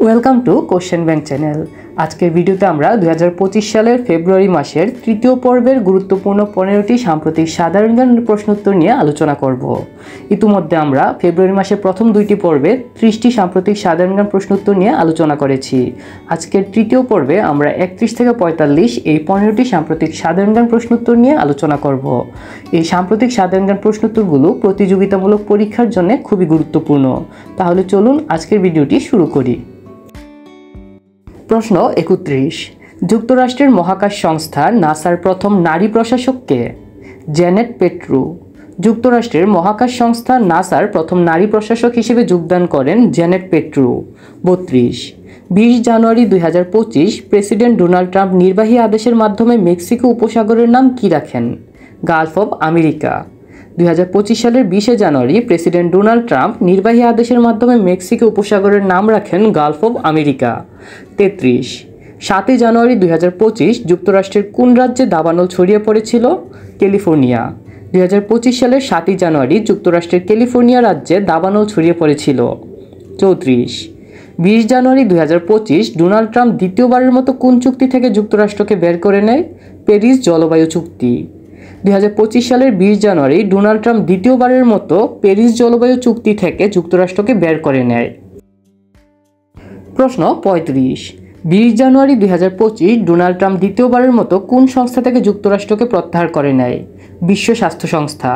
Welcome to question bank channel. আজকের ভিডিওতে আমরা 2025 সালের ফেব্রুয়ারি মাসের তৃতীয় পর্বের গুরুত্বপূর্ণ 15টি সাম্প্রতিক সাধারণ জ্ঞান প্রশ্নোত্তর নিয়ে আলোচনা করব। ইতিমধ্যে আমরা ফেব্রুয়ারি মাসের প্রথম দুইটি পর্বে 30টি সাম্প্রতিক সাধারণ জ্ঞান প্রশ্নোত্তর নিয়ে আলোচনা করেছি। আজকের তৃতীয় পর্বে আমরা 31 থেকে 45 এই 15টি সাম্প্রতিক সাধারণ জ্ঞান প্রশ্নোত্তর নিয়ে আলোচনা করব। এই সাম্প্রতিক সাধারণ জ্ঞান প্রশ্নোত্তরগুলো প্রতিযোগিতামূলক পরীক্ষার জন্য খুবই গুরুত্বপূর্ণ। তাহলে চলুন আজকের ভিডিওটি শুরু করি। প্রশ্ন 31। যুক্তরাষ্ট্রের মহাকাশ সংস্থা নাসার প্রথম নারী প্রশাসক কে? জ্যানেট পেট্রু। যুক্তরাষ্ট্রের মহাকাশ সংস্থা নাসার প্রথম নারী প্রশাসক হিসেবে যোগদান করেন জ্যানেট পেট্রু। 32। 20 জানুয়ারি 2025 প্রেসিডেন্ট ডোনাল্ড ট্রাম্প নির্বাহী আদেশের মাধ্যমে মেক্সিকো উপসাগরের নাম কী রাখেন? Gulf of America. 2025 সালের 20 জানুয়ারি প্রেসিডেন্ট ডোনাল্ড ট্রাম্প নির্বাহী আদেশের মাধ্যমে মেক্সিকো উপসাগরের নাম রাখেন গালফ অব আমেরিকা। 33। 7 জানুয়ারি 2025 যুক্তরাষ্ট্রের কোন রাজ্যে দাবানল ছড়িয়ে পড়েছিল? ক্যালিফোর্নিয়া। 2025 সালের 7 জানুয়ারি যুক্তরাষ্ট্রের ক্যালিফোর্নিয়া রাজ্যে দাবানল ছড়িয়ে পড়েছিল। 34। 20 জানুয়ারি 2025 ডোনাল্ড ট্রাম্প দ্বিতীয়বারের মতো কোন চুক্তি থেকে যুক্তরাষ্ট্রকে বের করে নেয়? প্যারিস জলবায়ু চুক্তি। 2025 সালের 20 জানুয়ারি ডোনাল্ড ট্রাম্প দ্বিতীয়বারের মতো প্যারিস জলবায়ু চুক্তি থেকে যুক্তরাষ্ট্রকে বের করে নেয়। প্রশ্ন 35। 20 জানুয়ারি 2025 ডোনাল্ড ট্রাম্প দ্বিতীয়বারের মতো কোন সংস্থা থেকে যুক্তরাষ্ট্রকে প্রত্যাহার করে নেয়? বিশ্ব স্বাস্থ্য সংস্থা।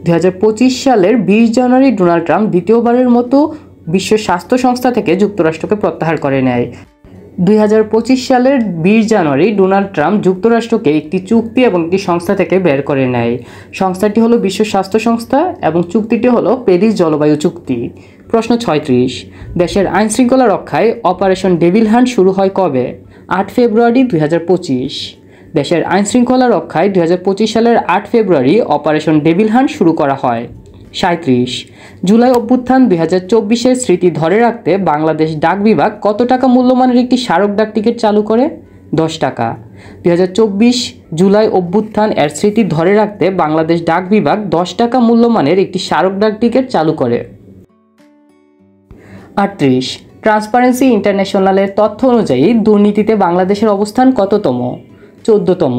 2025 সালের 20 জানুয়ারি ডোনাল্ড ট্রাম্প দ্বিতীয়বারের মতো বিশ্ব স্বাস্থ্য সংস্থা থেকে যুক্তরাষ্ট্রকে প্রত্যাহার করে নেয়। 2025 সালের 20 জানুয়ারি ডোনাল্ড ট্রাম্প যুক্তরাষ্ট্রকে একটি চুক্তি এবং একটি সংস্থা থেকে বের করে নেয়। সংস্থাটি হলো বিশ্ব স্বাস্থ্য সংস্থা এবং চুক্তিটি হলো প্যারিস জলবায়ু চুক্তি। প্রশ্ন 36। দেশের আইনশৃঙ্খলা রক্ষায় অপারেশন ডেভিল হান্ট শুরু হয় কবে? 8 ফেব্রুয়ারি 2025। দেশের আইনশৃঙ্খলা রক্ষায় 2025 সালের 8 ফেব্রুয়ারি অপারেশন ডেভিল হান্ট শুরু করা হয়। 37। জুলাই অভ্যুত্থান 2024-এর স্মৃতি ধরে রাখতে বাংলাদেশ ডাক বিভাগ কত টাকা মূল্যমানের একটি স্মারক ডাক টিকিট চালু করে? 10 টাকা। 2024 জুলাই অভ্যুত্থান এর স্মৃতি ধরে রাখতে বাংলাদেশ ডাক বিভাগ 10 টাকা মূল্যমানের একটি স্মারক ডাক টিকিট চালু করে। 38। ট্রান্সপারেন্সি ইন্টারন্যাশনালের তথ্য অনুযায়ী দুর্নীতিতে বাংলাদেশের অবস্থান কততম? 14তম।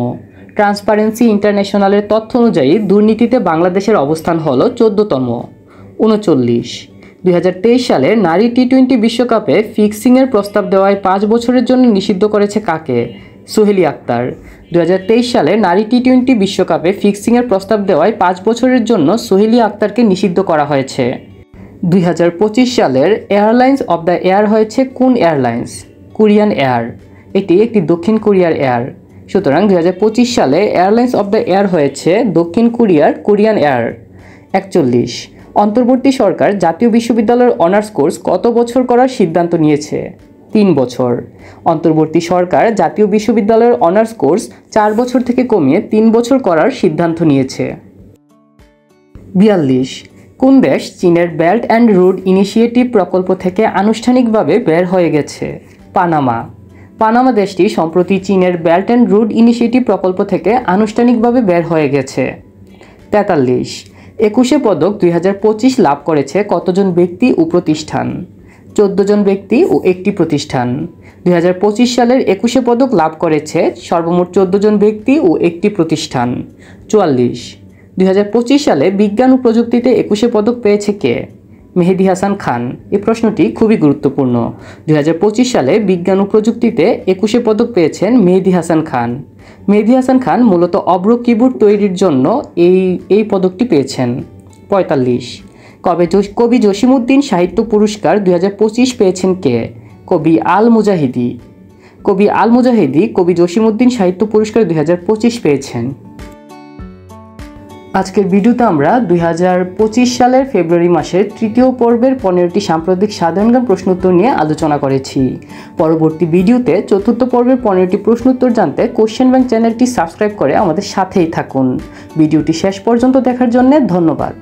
ট্রান্সপারেন্সি ইন্টারন্যাশনালের তথ্য অনুযায়ী দুর্নীতিতে বাংলাদেশের অবস্থান হলো 14তম। 39। 2023 সালে নারী টি-20 বিশ্বকাপে ফিক্সিংয়ের প্রস্তাব দেওয়ায় 5 বছরের জন্য নিষিদ্ধ করেছে কাকে? সোহেলি আক্তার। 2023 সালে নারী টি-20 বিশ্বকাপে ফিক্সিংয়ের প্রস্তাব দেওয়ায় 5 বছরের জন্য সোহেলি আক্তারকে নিষিদ্ধ করা হয়েছে। 2025 সালের এয়ারলাইন্স অব দ্য এয়ার হয়েছে কোন এয়ারলাইন্স? Korean air. এটি একটি দক্ষিণ কোরিয়ার এয়ার। সুতরাং 2025 সালে এয়ারলাইন্স অব দ্য এয়ার হয়েছে দক্ষিণ কোরিয়ার কোরিয়ান এয়ার। 41। অন্তর্বর্তী সরকার জাতীয় বিশ্ববিদ্যালয়ের অনার্স কোর্স কত বছর করার সিদ্ধান্ত নিয়েছে? 3 বছর। অন্তর্বর্তী সরকার জাতীয় বিশ্ববিদ্যালয়ের অনার্স কোর্স 4 বছর থেকে কমিয়ে 3 বছর করার সিদ্ধান্ত নিয়েছে। 42। কোন দেশ চীনের বেল্ট অ্যান্ড রোড ইনিশিয়েটিভ প্রকল্প থেকে আনুষ্ঠানিকভাবে বের হয়ে গেছে? পানামা। পানামা দেশটি সম্প্রতি চীনের বেল্ট অ্যান্ড রোড ইনিশিয়েটিভ প্রকল্প থেকে আনুষ্ঠানিকভাবে বের হয়ে গেছে। 43। 21 পদক 2025 লাভ করেছে কতজন ব্যক্তি ও প্রতিষ্ঠান? 14 জন ব্যক্তি ও একটি প্রতিষ্ঠান। 2025 সালের 21 পদক লাভ করেছে সর্বমোট 14 জন ব্যক্তি ও একটি প্রতিষ্ঠান। 44। 2025 সালে বিজ্ঞান ও প্রযুক্তিতে 21 পদক পেয়েছে কে? মেহেদী হাসান খান। এই প্রশ্নটি খুবই গুরুত্বপূর্ণ। 2025 সালে বিজ্ঞান ও প্রযুক্তিতে 21 পদক পেয়েছেন মেহেদী হাসান খান। মেহেদী হাসান খান মূলত অব্র কিবোর্ড তৈরির জন্য এই পদকটি পেয়েছেন। 45। কবি জসিমউদ্দিন সাহিত্য পুরস্কার 2025 পেয়েছেন কে? কবি আল মুজাহিদি। কবি জসিমউদ্দিন সাহিত্য পুরস্কার 2025 পেয়েছেন। আজকের ভিডিওতে আমরা 2025 সালের ফেব্রুয়ারি মাসের তৃতীয় পর্বের 15টি সাম্প্রতিক সাধারণ জ্ঞান প্রশ্নোত্তর নিয়ে আলোচনা করেছি। পরবর্তী ভিডিওতে চতুর্থ পর্বের 15টি প্রশ্নোত্তর জানতে কোশ্চেন ব্যাংক চ্যানেলটি সাবস্ক্রাইব করে আমাদের সাথেই থাকুন। ভিডিওটি শেষ পর্যন্ত দেখার জন্য ধন্যবাদ।